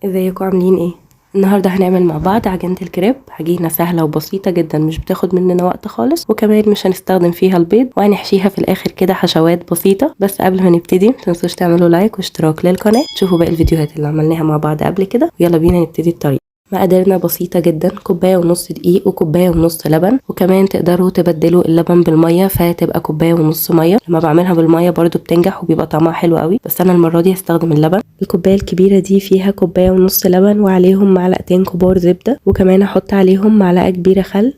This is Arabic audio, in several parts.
ازيكم عاملين ايه؟ النهارده هنعمل مع بعض عجينة الكريب. عجينة سهلة وبسيطة جدا، مش بتاخد مننا وقت خالص، وكمان مش هنستخدم فيها البيض، وهنحشيها في الاخر كده حشوات بسيطة. بس قبل ما نبتدي متنسوش تعملوا لايك واشتراك للقناة، تشوفوا باقي الفيديوهات اللي عملناها مع بعض قبل كده. ويلا بينا نبتدي الطريقة. مقاديرنا بسيطة جدا، كوباية ونص دقيق وكوباية ونص لبن، وكمان تقدروا تبدلوا اللبن بالمية فتبقى كوباية ونص مية. لما بعملها بالمية برضو بتنجح وبيبقى طعمها حلو قوي، بس انا المرة دي هستخدم اللبن. الكوباية الكبيرة دي فيها كوباية ونص لبن، وعليهم معلقتين كبار زبدة، وكمان هحط عليهم معلقة كبيرة خل.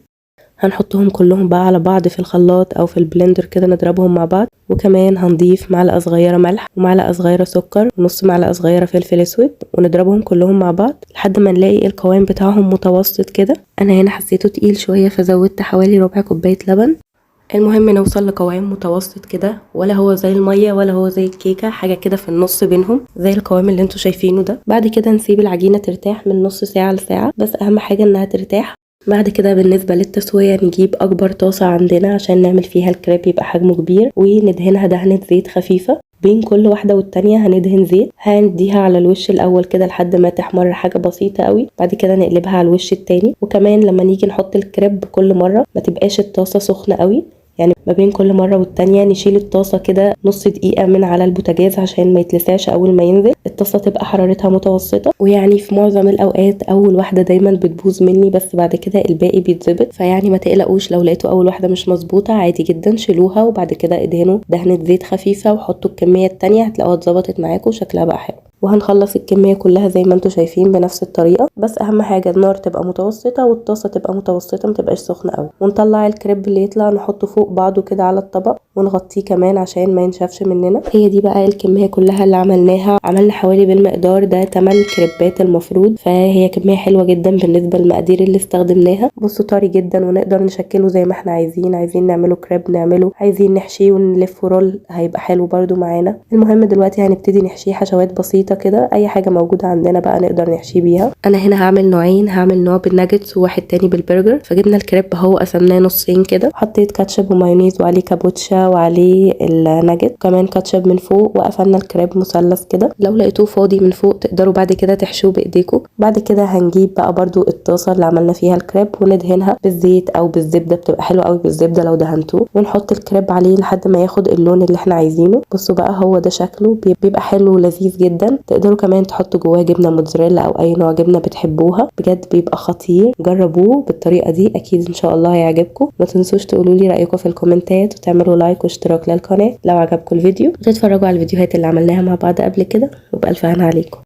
هنحطهم كلهم بقى على بعض في الخلاط او في البلندر كده، نضربهم مع بعض. وكمان هنضيف معلقه صغيره ملح ومعلقه صغيره سكر ونص معلقه صغيره فلفل اسود، ونضربهم كلهم مع بعض لحد ما نلاقي القوام بتاعهم متوسط كده. انا هنا حسيته تقيل شويه فزودت حوالي ربع كوبايه لبن. المهم نوصل لقوام متوسط كده، ولا هو زي الميه ولا هو زي الكيكه، حاجه كده في النص بينهم زي القوام اللي انتوا شايفينه ده. بعد كده نسيب العجينه ترتاح من نص ساعه لساعه، بس اهم حاجه انها ترتاح. بعد كده بالنسبة للتسوية نجيب أكبر طاسة عندنا عشان نعمل فيها الكريب يبقى حجمه كبير، وندهنها دهنة زيت خفيفة. بين كل واحدة والتانية هندهن زيت، هنديها على الوش الأول كده لحد ما تحمر حاجة بسيطة قوي. بعد كده نقلبها على الوش التاني. وكمان لما نيجي نحط الكريب كل مرة ما تبقاش الطاسة سخنة قوي، يعني ما بين كل مرة والتانية نشيل الطاسة كده نص دقيقة من على البوتاجاز عشان ما يتلسعش أول ما ينزل. الطاسة تبقى حرارتها متوسطة، ويعني في معظم الأوقات أول واحدة دايما بتبوظ مني، بس بعد كده الباقي بيتظبط. فيعني ما تقلقوش لو لقيتوا أول واحدة مش مظبوطة، عادي جدا شيلوها وبعد كده ادهنوا دهنة زيت خفيفة وحطوا الكمية التانية، هتلاقوها اتظبطت معاكم وشكلها بقى حلو. وهنخلص الكمية كلها زي ما انتوا شايفين بنفس الطريقة، بس اهم حاجة النار تبقى متوسطة والطاسة تبقى متوسطة، متبقاش سخنة قوي. ونطلع الكريب اللي يطلع نحطه فوق بعضه كده على الطبق ونغطيه كمان عشان ما ينشفش مننا. هي دي بقى الكمية كلها اللي عملناها. عملنا حوالي بالمقدار ده 8 كريبات المفروض، فهي كمية حلوة جدا بالنسبة للمقادير اللي استخدمناها. بصوا طري جدا، ونقدر نشكله زي ما احنا عايزين نعمله كريب نعمله، عايزين نحشيه ونلفه رول هيبقى حلو برده معانا. المهم دلوقتي هنبتدي نحشيه حشوات بسيطة كده، اي حاجة موجودة عندنا بقى نقدر نحشيه بيها. انا هنا هعمل نوعين، هعمل نوع بالناجتس وواحد تاني بالبرجر. فجبنا الكريب اهو قسمناه نصين كده، حطيت كاتشب ومايونيز وعليه كابوتشا وعليه الناجت كمان كاتشب من فوق، وقفلنا الكريب مثلث كده. لو لقيتوه فاضي من فوق تقدروا بعد كده تحشوه بايديكم. بعد كده هنجيب بقى برضو الطاسة اللي عملنا فيها الكريب وندهنها بالزيت او بالزبدة، بتبقى حلوة قوي بالزبدة لو دهنتوه، ونحط الكريب عليه لحد ما ياخد اللون اللي احنا عايزينه. بصوا بقى هو ده شكله، بيبقى حلو ولذيذ جدا. تقدروا كمان تحطوا جواه جبنة موتزاريلا او اي نوع جبنة بتحبوها، بجد بيبقى خطير. جربوه بالطريقة دي اكيد ان شاء الله هيعجبكم. ما تنسوش تقولوا لي رأيكم في الكومنتات، وتعملوا لايك واشتراك للقناة لو عجبكم الفيديو، وتتفرجوا على الفيديوهات اللي عملناها مع بعض قبل كده. وبألف هنا عليكم.